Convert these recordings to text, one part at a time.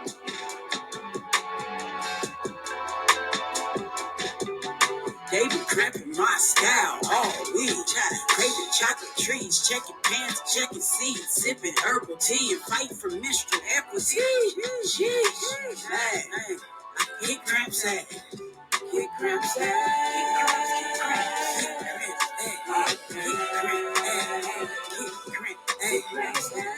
They be cramping my style all week. Craving chocolate trees, checking pants, checking seeds, sipping herbal tea, and fighting for menstrual equity. Hey, I get cramps at. Get cramps at. Get cramps at. Get cramps at.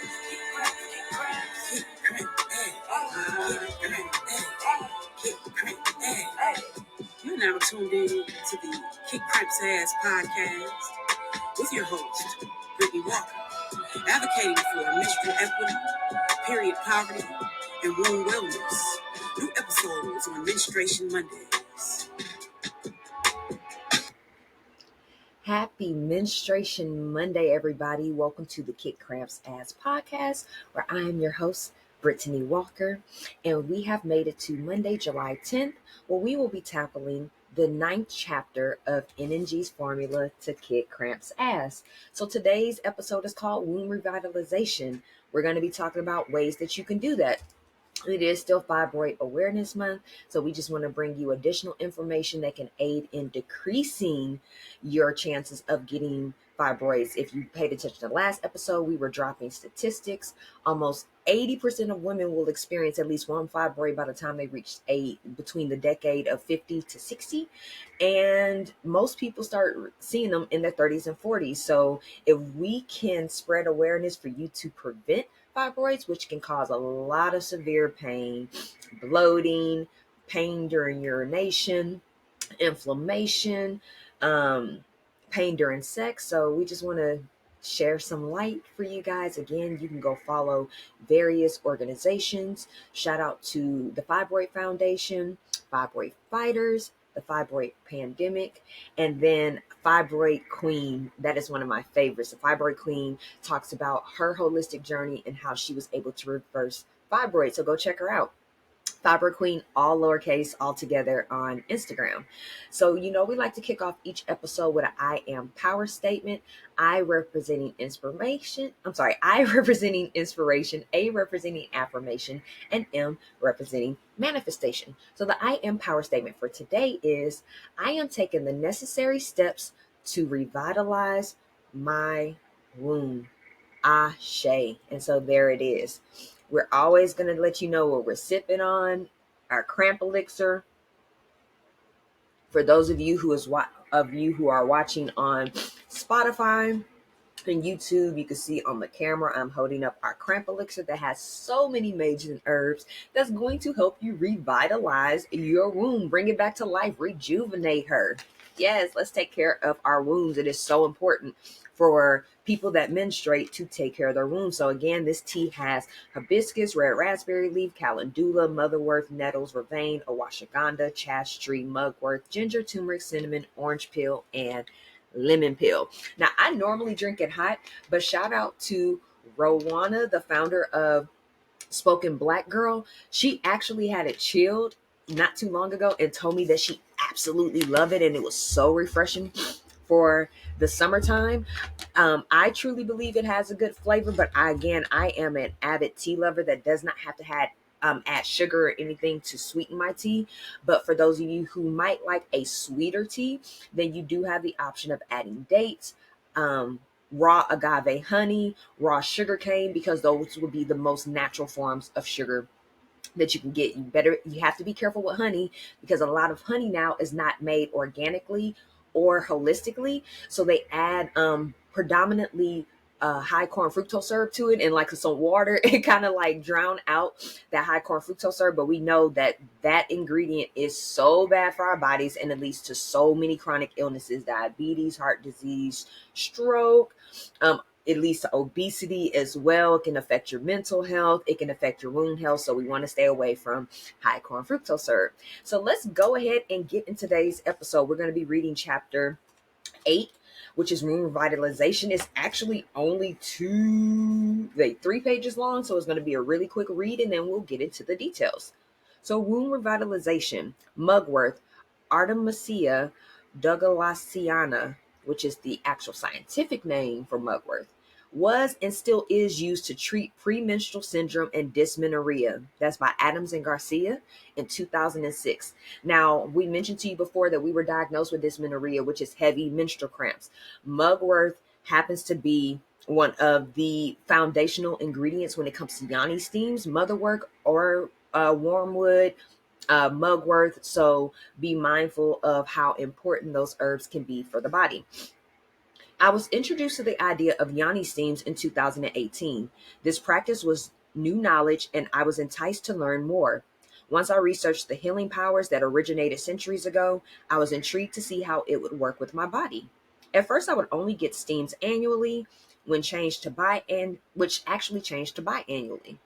You're now tuned in to the Kick Cramps Ass podcast with your host, Brittany Walker, advocating for menstrual equity, period poverty, and womb wellness. New episodes on Menstruation Mondays. Happy Menstruation Monday, everybody. Welcome to the Kick Cramps Ass podcast, where I am your host, Brittany Walker, and we have made it to Monday, July 10th, where we will be tackling the 9th chapter of NNG's formula to kick cramps ass. So today's episode is called Womb Revitalization. We're going to be talking about ways that you can do that. It is still Fibroid Awareness Month, so we just want to bring you additional information that can aid in decreasing your chances of getting fibroids. If you paid attention to the last episode, we were dropping statistics. Almost 80% of women will experience at least one fibroid by the time they reach between the decade of 50 to 60. And most people start seeing them in their 30s and 40s. So if we can spread awareness for you to prevent fibroids, which can cause a lot of severe pain, bloating, pain during urination, inflammation, pain during sex. So we just want to share some light for you guys. Again, you can go follow various organizations. Shout out to the Fibroid Foundation, Fibroid Fighters, the Fibroid Pandemic, and then Fibroid Queen. That is one of my favorites. The Fibroid Queen talks about her holistic journey and how she was able to reverse fibroids. So go check her out. Fibroid Queen, all lowercase, all together on Instagram. So, we like to kick off each episode with an I am power statement. I representing inspiration, A representing affirmation, and M representing manifestation. So the I am power statement for today is, I am taking the necessary steps to revitalize my womb. Ashe. And so there it is. We're always going to let you know what we're sipping on, our Cramp elixir. For those of you who are watching on Spotify and YouTube, you can see on the camera I'm holding up our Cramp elixir that has so many major herbs that's going to help you revitalize your womb, bring it back to life, rejuvenate her. Yes, let's take care of our wombs. It is so important for people that menstruate to take care of their wombs. So again, this tea has hibiscus, red raspberry leaf, calendula, motherwort, nettles, vervain, ashwagandha, chaste tree, mugwort, ginger, turmeric, cinnamon, orange peel, and lemon peel. Now, I normally drink it hot, but shout out to Rowana, the founder of Spoken Black Girl. She actually had it chilled not too long ago and told me that she absolutely loved it, and it was so refreshing for the summertime. I truly believe it has a good flavor, but I am an avid tea lover that does not have to add sugar or anything to sweeten my tea. But for those of you who might like a sweeter tea, then you do have the option of adding dates, raw agave honey, raw sugar cane, because those would be the most natural forms of sugar that you can get. You have to be careful with honey, because a lot of honey now is not made organically or holistically. So they add predominantly high corn fructose syrup to it, and like some water, it kind of like drown out that high corn fructose syrup. But we know that ingredient is so bad for our bodies, and it leads to so many chronic illnesses: diabetes, heart disease, stroke. It leads to obesity as well. It can affect your mental health. It can affect your wound health. So we want to stay away from high corn fructose syrup. So let's go ahead and get in today's episode. We're going to be reading chapter 8, which is Womb Revitalization. It's actually only 3 pages long. So it's going to be a really quick read, and then we'll get into the details. So Womb Revitalization, mugwort, Artemisia dougallasiana, which is the actual scientific name for mugwort, was and still is used to treat premenstrual syndrome and dysmenorrhea. That's by Adams and Garcia in 2006. Now, we mentioned to you before that we were diagnosed with dysmenorrhea, which is heavy menstrual cramps. Mugwort happens to be one of the foundational ingredients when it comes to Yoni steams, motherwort, or wormwood, mugwort. So be mindful of how important those herbs can be for the body. I was introduced to the idea of Yoni steams in 2018. This practice was new knowledge, and I was enticed to learn more. Once I researched the healing powers that originated centuries ago, I was intrigued to see how it would work with my body. At first, I would only get steams annually, which actually changed to biannually.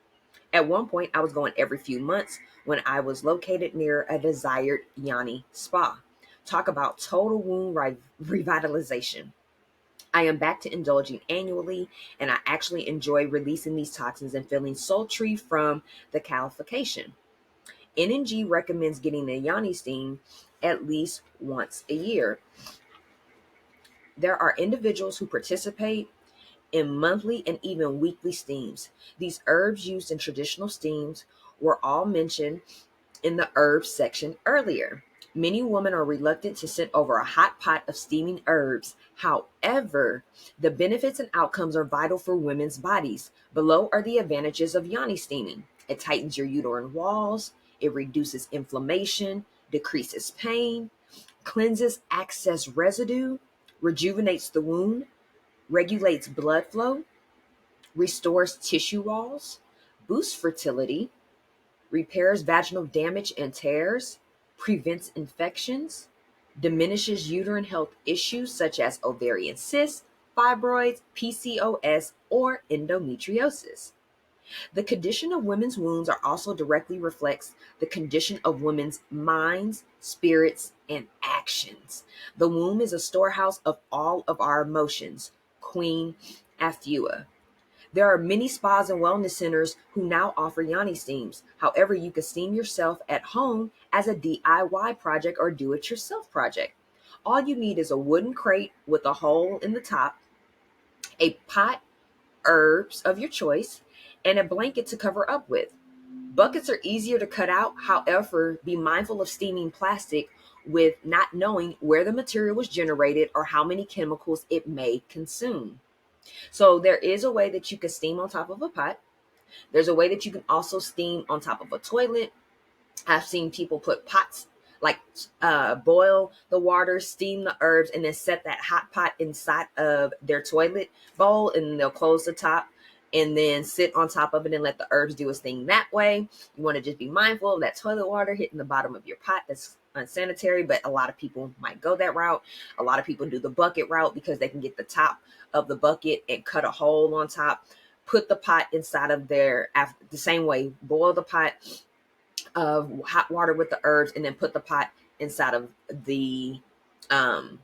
At one point, I was going every few months when I was located near a desired Yoni spa. Talk about total wound revitalization. I am back to indulging annually, and I actually enjoy releasing these toxins and feeling sultry from the calification. N&G recommends getting a Yoni steam at least once a year. There are individuals who participate in monthly and even weekly steams. These herbs used in traditional steams were all mentioned in the herbs section earlier. Many women are reluctant to sit over a hot pot of steaming herbs. However, the benefits and outcomes are vital for women's bodies. Below are the advantages of Yoni steaming. It tightens your uterine walls, it reduces inflammation, decreases pain, cleanses excess residue, rejuvenates the wound, regulates blood flow, restores tissue walls, boosts fertility, repairs vaginal damage and tears, prevents infections, diminishes uterine health issues such as ovarian cysts, fibroids, PCOS, or endometriosis. The condition of women's wounds are also directly reflects the condition of women's minds, spirits, and actions. The womb is a storehouse of all of our emotions. Queen Afua. There are many spas and wellness centers who now offer Yoni steams. However, you can steam yourself at home as a DIY project or do-it-yourself project. All you need is a wooden crate with a hole in the top, a pot, herbs of your choice, and a blanket to cover up with. Buckets are easier to cut out. However, be mindful of steaming plastic with not knowing where the material was generated or how many chemicals it may consume. So there is a way that you can steam on top of a pot. There's a way that you can also steam on top of a toilet. I've seen people put pots, like boil the water, steam the herbs, and then set that hot pot inside of their toilet bowl, and they'll close the top and then sit on top of it and let the herbs do its thing that way. You want to just be mindful of that toilet water hitting the bottom of your pot. That's unsanitary, but a lot of people might go that route. A lot of people do the bucket route because they can get the top of the bucket and cut a hole on top. Put the pot inside of there the same way. Boil the pot of hot water with the herbs, and then put the pot inside of um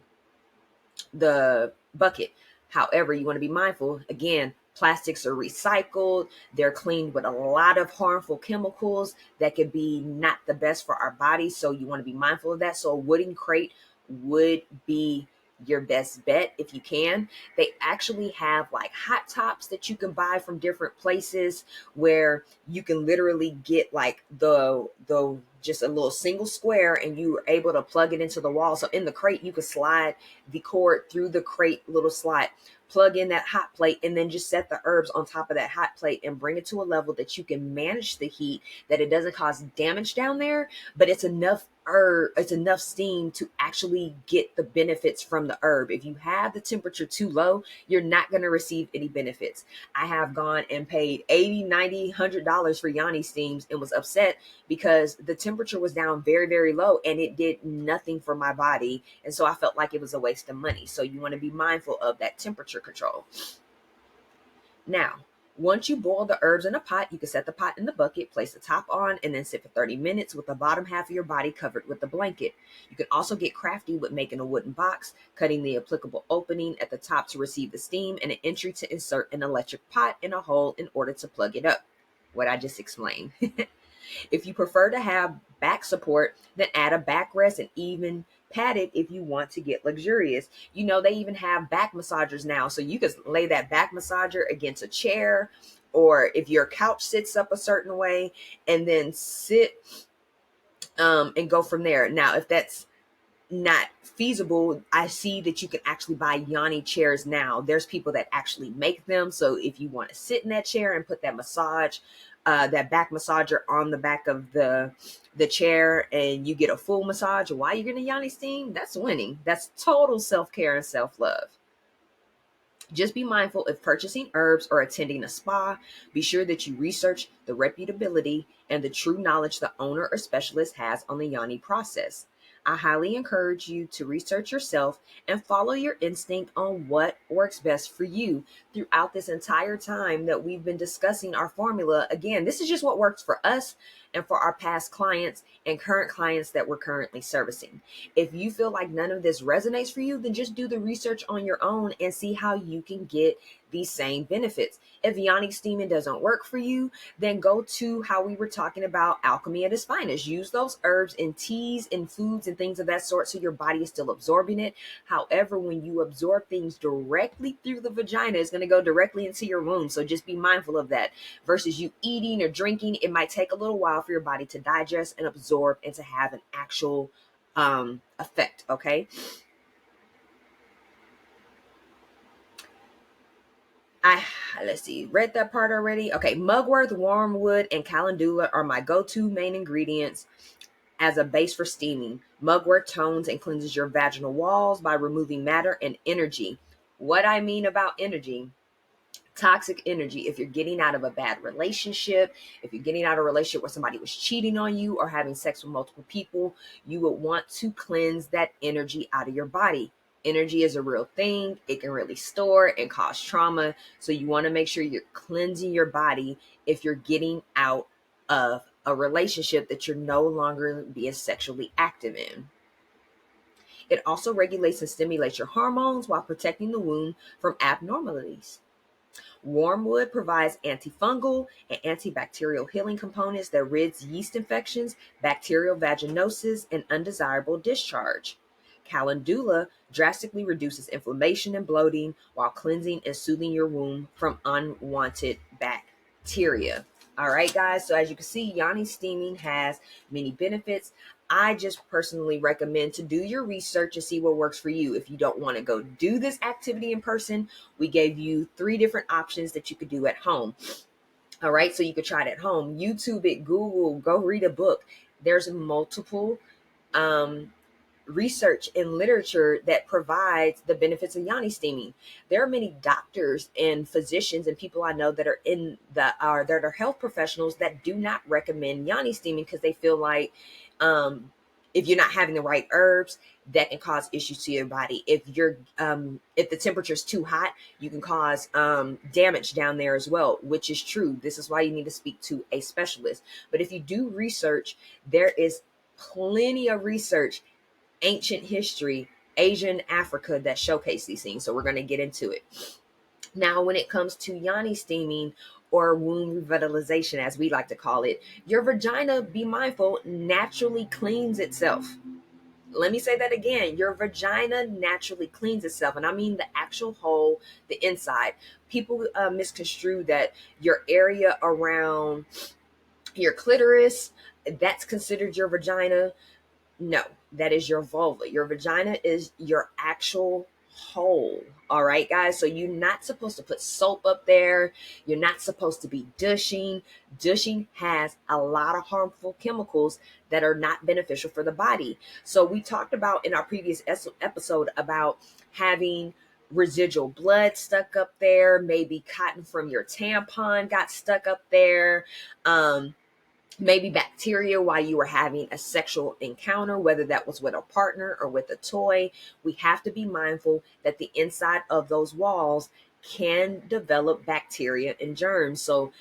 the bucket. However, you want to be mindful. Again, plastics are recycled. They're cleaned with a lot of harmful chemicals that could be not the best for our bodies. So you want to be mindful of that. So a wooden crate would be your best bet if you can. They actually have like hot tops that you can buy from different places where you can literally get like the just a little single square, and you are able to plug it into the wall. So in the crate, you can slide the cord through the crate little slot, plug in that hot plate, and then just set the herbs on top of that hot plate and bring it to a level that you can manage the heat, that it doesn't cause damage down there, but it's enough steam to actually get the benefits from the herb. If you have the temperature too low, you're not going to receive any benefits. I have gone and paid $80, $90, $100 for Yoni steams and was upset because the temperature was down very, very low and it did nothing for my body. And so I felt like it was a waste of money. So you want to be mindful of that temperature control. Now, once you boil the herbs in a pot, you can set the pot in the bucket, place the top on, and then sit for 30 minutes with the bottom half of your body covered with the blanket. You can also get crafty with making a wooden box, cutting the applicable opening at the top to receive the steam, and an entry to insert an electric pot in a hole in order to plug it up. What I just explained. If you prefer to have back support, then add a backrest and even padded if you want to get luxurious. You know, they even have back massagers now. So you can lay that back massager against a chair, or if your couch sits up a certain way, and then sit and go from there. Now, if that's not feasible, I see that you can actually buy Yoni chairs now. There's people that actually make them. So if you want to sit in that chair and put that that back massager on the back of the chair, and you get a full massage while you're getting Yoni steam, that's winning. That's total self-care and self-love. Just be mindful if purchasing herbs or attending a spa. Be sure that you research the reputability and the true knowledge the owner or specialist has on the Yoni process. I highly encourage you to research yourself and follow your instinct on what works best for you. Throughout this entire time that we've been discussing our formula, again, this is just what works for us and for our past clients and current clients that we're currently servicing. If you feel like none of this resonates for you, then just do the research on your own and see how you can get these same benefits. If Yoni steaming doesn't work for you, then go to how we were talking about alchemy at its finest. Use those herbs in teas and foods and things of that sort so your body is still absorbing it. However, when you absorb things directly through the vagina, it's going to go directly into your womb. So just be mindful of that. Versus you eating or drinking, it might take a little while for your body to digest and absorb and to have an actual effect. Okay. Let's see, read that part already. Okay, mugwort, wormwood, and calendula are my go-to main ingredients as a base for steaming. Mugwort tones and cleanses your vaginal walls by removing matter and energy. What I mean about energy, toxic energy. If you're getting out of a bad relationship, if you're getting out of a relationship where somebody was cheating on you or having sex with multiple people, you would want to cleanse that energy out of your body. Energy is a real thing. It can really store and cause trauma. So you want to make sure you're cleansing your body if you're getting out of a relationship that you're no longer being sexually active in. It also regulates and stimulates your hormones while protecting the womb from abnormalities. Wormwood provides antifungal and antibacterial healing components that rids yeast infections, bacterial vaginosis, and undesirable discharge. Calendula drastically reduces inflammation and bloating while cleansing and soothing your womb from unwanted bacteria. All right, guys. So as you can see, Yoni steaming has many benefits. I just personally recommend to do your research and see what works for you. If you don't want to go do this activity in person, we gave you 3 different options that you could do at home. All right, so you could try it at home. YouTube it, Google, go read a book. There's multiple research and literature that provides the benefits of Yoni steaming. There are many doctors and physicians and people I know that are that are health professionals that do not recommend Yoni steaming because they feel like if you're not having the right herbs, that can cause issues to your body. If the temperature is too hot, you can cause damage down there as well, which is true. This is why you need to speak to a specialist. But if you do research, there is plenty of research, ancient history, Asia and Africa, that showcase these things. So we're going to get into it. Now, when it comes to Yoni steaming or womb revitalization, as we like to call it, your vagina, be mindful, naturally cleans itself. Let me say that again. Your vagina naturally cleans itself. And I mean the actual hole, the inside. People misconstrue that your area around your clitoris, that's considered your vagina. No, that is your vulva. Your vagina is your actual hole. All right, guys. So you're not supposed to put soap up there. You're not supposed to be douching. Douching has a lot of harmful chemicals that are not beneficial for the body. So we talked about in our previous episode about having residual blood stuck up there, maybe cotton from your tampon got stuck up there. Maybe bacteria while you were having a sexual encounter, whether that was with a partner or with a toy. We have to be mindful that the inside of those walls can develop bacteria and germs. So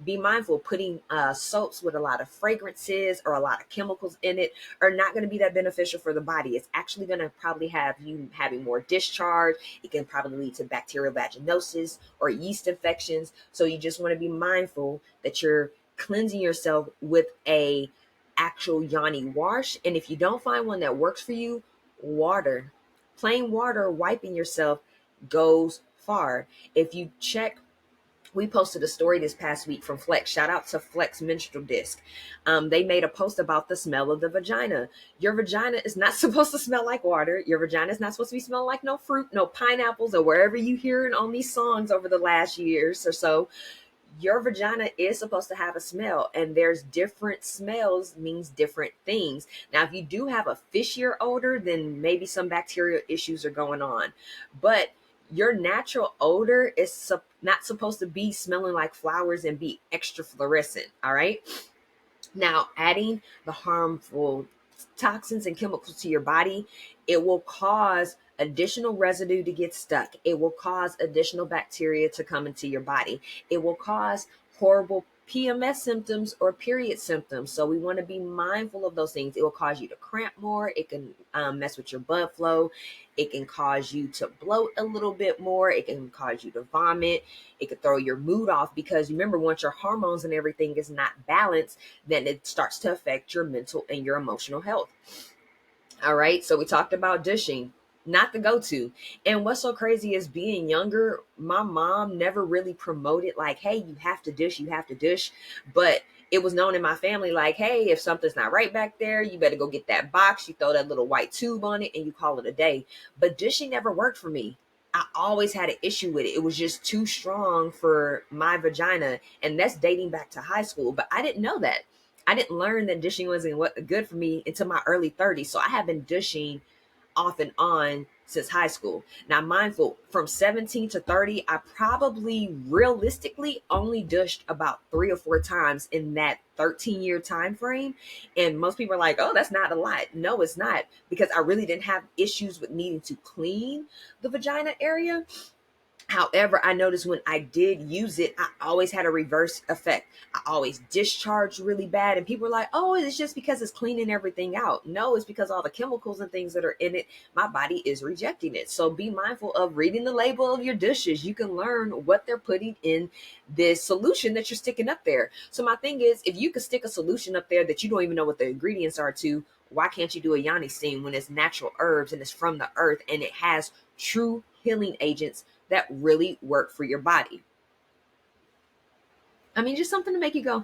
be mindful. Putting soaps with a lot of fragrances or a lot of chemicals in it are not going to be that beneficial for the body. It's actually going to probably have you having more discharge. It can probably lead to bacterial vaginosis or yeast infections. So you just want to be mindful that you're cleansing yourself with a actual Yoni wash. And if you don't find one that works for you, water. Plain water wiping yourself goes far. If you check, we posted a story this past week from Flex. Shout out to Flex Menstrual Disc. They made a post about the smell of the vagina. Your vagina is not supposed to smell like water. Your vagina is not supposed to be smelling like no fruit, no pineapples, or wherever you hear it on these songs over the last years or so. Your vagina is supposed to have a smell, and there's different smells means different things. Now, if you do have a fishier odor, then maybe some bacterial issues are going on. But your natural odor is not supposed to be smelling like flowers and be extra fluorescent. All right. Now, adding the harmful toxins and chemicals to your body, it will cause additional residue to get stuck. It will cause additional bacteria to come into your body. It will cause horrible PMS symptoms or period symptoms. So we want to be mindful of those things. It will cause you to cramp more. It can mess with your blood flow. It can cause you to bloat a little bit more. It can cause you to vomit. It could throw your mood off, because remember, once your hormones and everything is not balanced, then it starts to affect your mental and your emotional health. All right. So we talked about dishing, not the go-to. And what's so crazy is, being younger, my mom never really promoted like, hey, you have to dish, you have to dish. But it was known in my family like, hey, if something's not right back there, you better go get that box. You throw that little white tube on it and you call it a day. But dishing never worked for me. I always had an issue with it. It was just too strong for my vagina. And that's dating back to high school. But I didn't know that. I didn't learn that dishing wasn't good for me until my early 30s. So I have been dishing off and on since high school. Now, mindful, from 17 to 30, I probably realistically only dished about 3 or 4 times in that 13-year time frame. And most people are like, oh, that's not a lot. No, it's not, because I really didn't have issues with needing to clean the vagina area. However, I noticed when I did use it, I always had a reverse effect. I always discharged really bad. And people were like, oh, it's just because it's cleaning everything out. No, it's because all the chemicals and things that are in it, my body is rejecting it. So be mindful of reading the label of your dishes. You can learn what they're putting in this solution that you're sticking up there. So my thing is, if you could stick a solution up there that you don't even know what the ingredients are to, why can't you do a Yoni steam when it's natural herbs and it's from the earth and it has true healing agents that really work for your body? I mean, just something to make you go,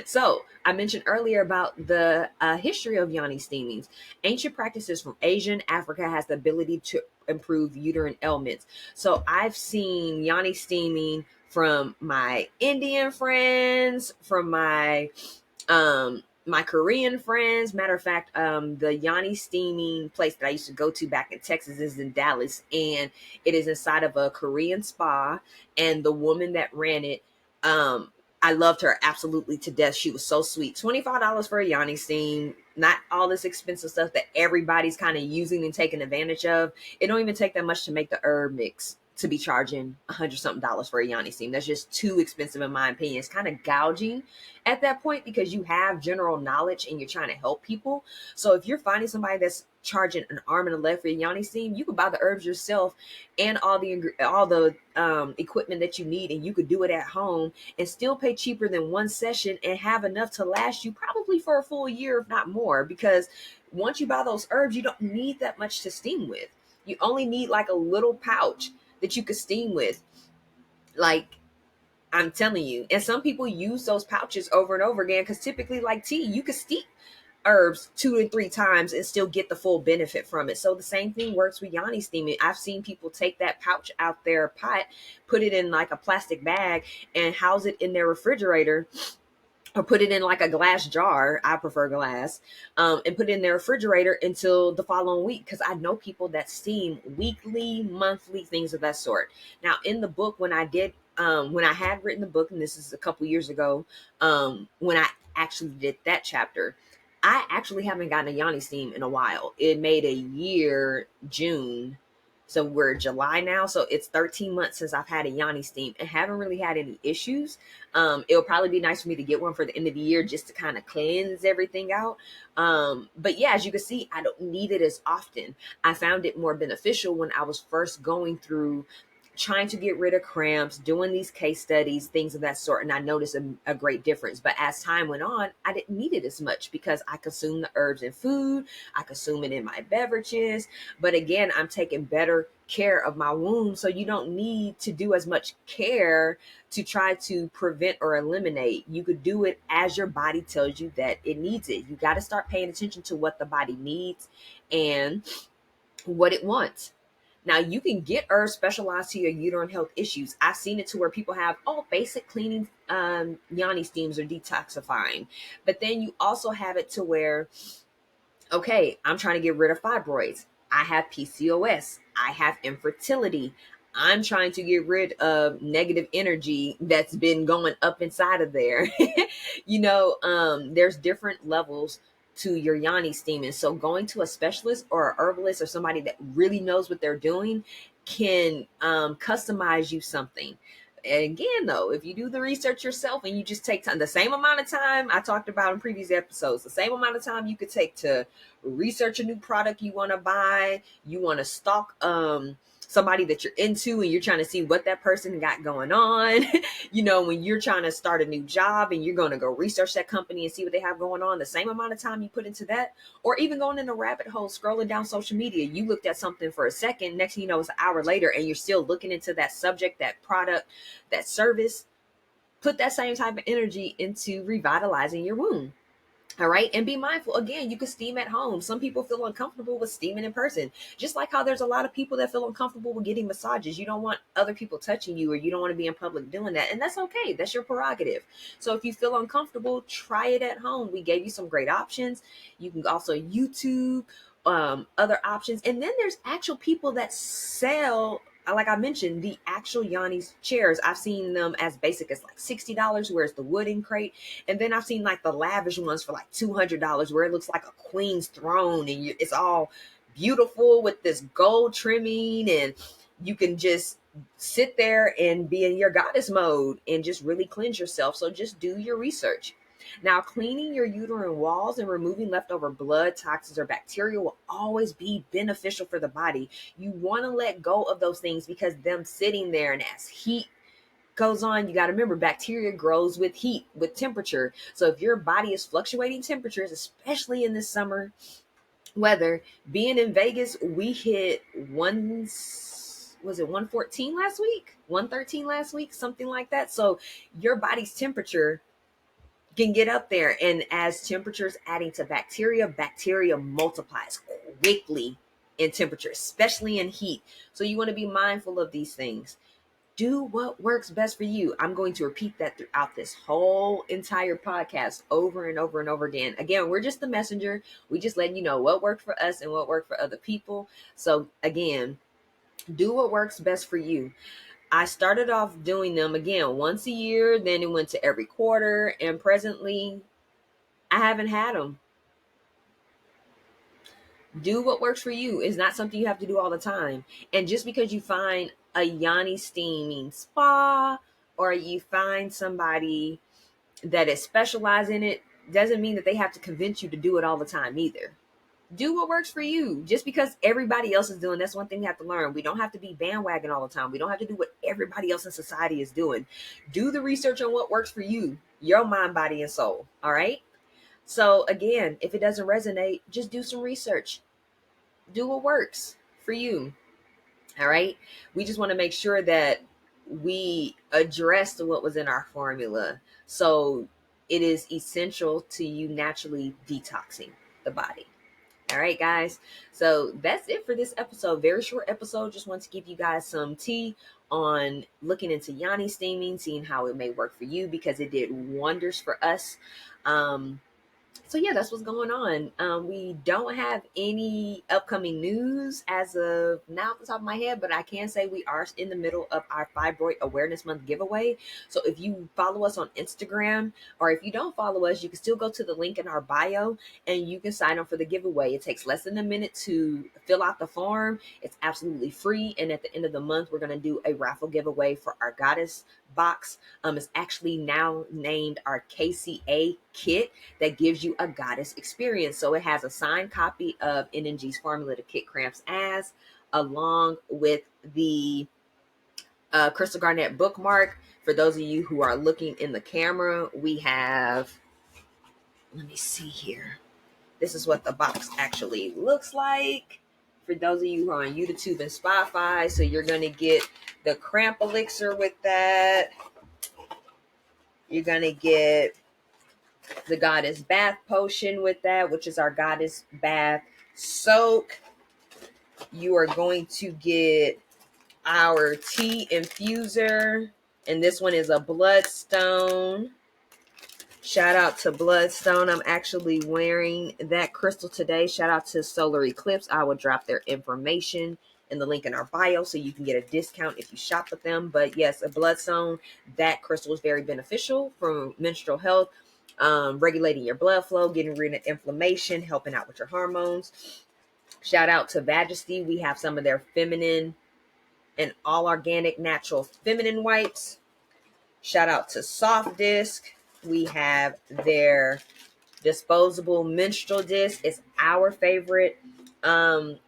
So I mentioned earlier about the history of Yoni steamings. Ancient practices from Asia and Africa has the ability to improve uterine ailments. So I've seen Yoni steaming from my Indian friends, from my Korean friends. Matter of fact, the Yoni steaming place that I used to go to back in Texas is in Dallas, and it is inside of a Korean spa. And the woman that ran it, I loved her absolutely to death. She was so sweet. $25 for a Yoni steam, not all this expensive stuff that everybody's kind of using and taking advantage of. It don't even take that much to make the herb mix to be charging $100 something for a Yoni steam. That's just too expensive in my opinion. It's kind of gouging at that point, because you have general knowledge and you're trying to help people. So if you're finding somebody that's charging an arm and a leg for a Yoni steam, you can buy the herbs yourself and all the equipment that you need, and you could do it at home and still pay cheaper than one session and have enough to last you probably for a full year, if not more. Because once you buy those herbs, you don't need that much to steam with. You only need like a little pouch that you could steam with. Like, I'm telling you. And some people use those pouches over and over again, because typically, like tea, you could steep herbs 2 to 3 times and still get the full benefit from it. So the same thing works with Yoni steaming. I've seen people take that pouch out their pot, put it in like a plastic bag, and house it in their refrigerator, or put it in like a glass jar. I prefer glass. And put it in their refrigerator until the following week. Because I know people that steam weekly, monthly, things of that sort. Now, in the book, when I had written the book, and this is a couple years ago, when I actually did that chapter, I actually haven't gotten a Yoni steam in a while. It made a year June. So we're July now. So it's 13 months since I've had a Yoni steam and haven't really had any issues. It'll probably be nice for me to get one for the end of the year just to kind of cleanse everything out. But yeah, as you can see, I don't need it as often. I found it more beneficial when I was first going through trying to get rid of cramps, doing these case studies, things of that sort. And I noticed a great difference. But as time went on, I didn't need it as much because I consume the herbs in food, I consume it in my beverages. But again, I'm taking better care of my womb. So you don't need to do as much care to try to prevent or eliminate. You could do it as your body tells you that it needs it. You got to start paying attention to what the body needs and what it wants. Now, you can get herbs specialized to your uterine health issues. I've seen it to where people have basic cleaning Yoni steams or detoxifying. But then you also have it to where, okay, I'm trying to get rid of fibroids. I have PCOS. I have infertility. I'm trying to get rid of negative energy that's been going up inside of there. There's different levels to your Yoni steaming. So going to a specialist or a herbalist or somebody that really knows what they're doing can customize you something. Again, though, if you do the research yourself and you just take time, the same amount of time I talked about in previous episodes, the same amount of time you could take to research a new product you want to buy, you want to stalk somebody that you're into and you're trying to see what that person got going on. When you're trying to start a new job and you're going to go research that company and see what they have going on, the same amount of time you put into that, or even going in a rabbit hole scrolling down social media, you looked at something for a second, next thing you know it's an hour later and you're still looking into that subject, that product, that service. Put that same type of energy into revitalizing your womb. All right. And be mindful. Again, you can steam at home. Some people feel uncomfortable with steaming in person. Just like how there's a lot of people that feel uncomfortable with getting massages. You don't want other people touching you, or you don't want to be in public doing that. And that's okay. That's your prerogative. So if you feel uncomfortable, try it at home. We gave you some great options. You can also YouTube other options. And then there's actual people that sell, like I mentioned, the actual Yoni's chairs. I've seen them as basic as like $60, where it's the wooden crate. And then I've seen like the lavish ones for like $200, where it looks like a queen's throne and it's all beautiful with this gold trimming, and you can just sit there and be in your goddess mode and just really cleanse yourself. So just do your research. Now, cleaning your uterine walls and removing leftover blood, toxins, or bacteria will always be beneficial for the body. You want to let go of those things because them sitting there, and as heat goes on, you got to remember bacteria grows with heat, with temperature. So if your body is fluctuating temperatures, especially in this summer weather, being in Vegas, we hit was it 114 last week, 113 last week, something like that. So your body's temperature can get up there, and as temperatures adding to bacteria multiplies quickly in temperature, especially in heat. So you want to be mindful of these things. Do what works best for you. I'm going to repeat that throughout this whole entire podcast over and over and over again. Again, we're just the messenger. We just letting you know what worked for us and what worked for other people. So again, do what works best for you. I started off doing them again once a year, then it went to every quarter, and presently I haven't had them. Do what works for you. It's not something you have to do all the time. And just because you find a Yoni steaming spa, or you find somebody that is specialized in it, doesn't mean that they have to convince you to do it all the time either. Do what works for you. Just because everybody else is doing, that's one thing you have to learn. We don't have to be bandwagon all the time. We don't have to do what everybody else in society is doing. Do the research on what works for you, your mind, body, and soul. All right. So again, if it doesn't resonate, just do some research. Do what works for you. All right. We just want to make sure that we addressed what was in our formula. So it is essential to you naturally detoxing the body. All right, guys. So that's it for this episode. Very short episode. Just want to give you guys some tea on looking into Yoni steaming, seeing how it may work for you, because it did wonders for us. So yeah, that's what's going on. We don't have any upcoming news as of now off the top of my head, but I can say we are in the middle of our Fibroid Awareness Month giveaway. So if you follow us on Instagram, or if you don't follow us, you can still go to the link in our bio and you can sign up for the giveaway. It takes less than a minute to fill out the form. It's absolutely free. And at the end of the month, we're going to do a raffle giveaway for our Goddess box. It's actually now named our KCA kit that gives you a goddess experience. So it has a signed copy of NNG's formula to kick cramps ass, along with the Crystal Garnett bookmark. For those of you who are looking in the camera, we have, let me see here. This is what the box actually looks like. For those of you who are on YouTube and Spotify, so you're going to get the Cramp elixir with that. You're going to get the Goddess Bath potion with that, which is our Goddess Bath soak. You are going to get our tea infuser, and this one is a bloodstone. Shout out to Bloodstone. I'm actually wearing that crystal today. Shout out to Solar Eclipse. I will drop their information in the link in our bio so you can get a discount if you shop with them. But yes, a Bloodstone, that crystal is very beneficial for menstrual health, regulating your blood flow, getting rid of inflammation, helping out with your hormones. Shout out to Majesty. We have some of their feminine and all organic natural feminine wipes. Shout out to Soft Disc. We have their disposable menstrual disc. It's our favorite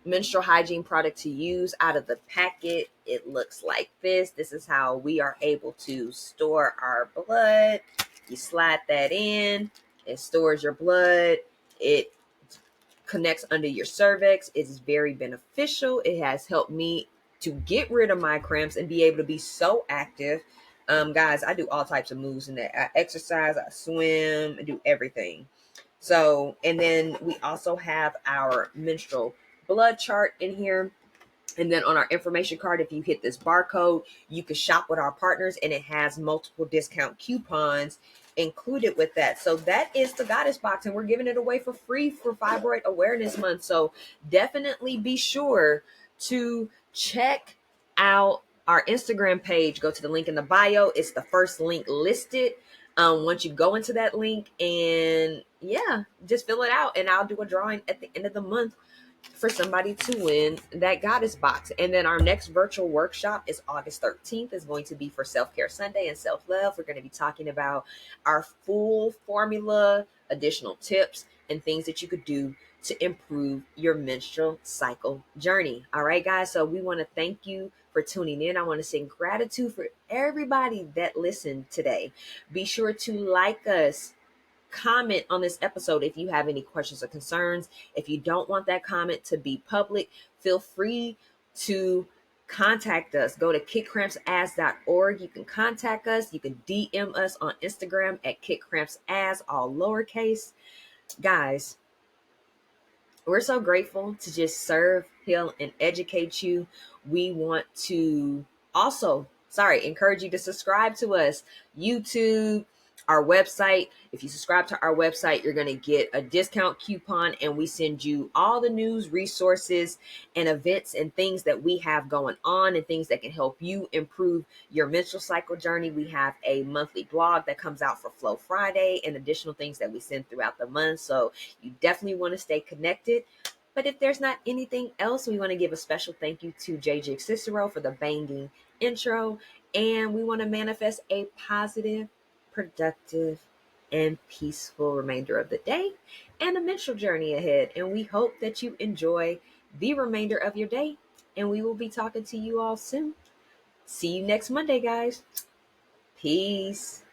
menstrual hygiene product to use out of the packet. It looks like this. This is how we are able to store our blood. You slide that in, it stores your blood. It connects under your cervix. It's very beneficial. It has helped me to get rid of my cramps and be able to be so active. Guys, I do all types of moves in that. I exercise, I swim, I do everything. So, and then we also have our menstrual blood chart in here. And then on our information card, if you hit this barcode, you can shop with our partners, and it has multiple discount coupons included with that. So that is the Goddess Box, and we're giving it away for free for Fibroid Awareness Month. So definitely be sure to check out our Instagram page. Go to the link in the bio. It's the first link listed. Once you go into that link, and yeah, just fill it out, and I'll do a drawing at the end of the month for somebody to win that Goddess Box. And then our next virtual workshop is August 13th. Is going to be for Self-Care Sunday and self-love. We're going to be talking about our full formula, additional tips, and things that you could do to improve your menstrual cycle journey. All right, guys. So we want to thank you for tuning in. I want to send gratitude for everybody that listened today. Be sure to like us, comment on this episode if you have any questions or concerns. If you don't want that comment to be public, feel free to contact us. Go to kickcrampsass.org. You can contact us. You can DM us on Instagram at kickcrampsass, all lowercase. Guys, we're so grateful to just serve, heal, and educate you. We want to also, encourage you to subscribe to us. YouTube, our website. If you subscribe to our website, you're going to get a discount coupon, and we send you all the news, resources, and events and things that we have going on and things that can help you improve your menstrual cycle journey. We have a monthly blog that comes out for Flow Friday and additional things that we send throughout the month. So you definitely want to stay connected. But if there's not anything else, we want to give a special thank you to JJ Cicero for the banging intro. And we want to manifest a positive, productive, and peaceful remainder of the day and a menstrual journey ahead. And we hope that you enjoy the remainder of your day. And we will be talking to you all soon. See you next Monday, guys. Peace.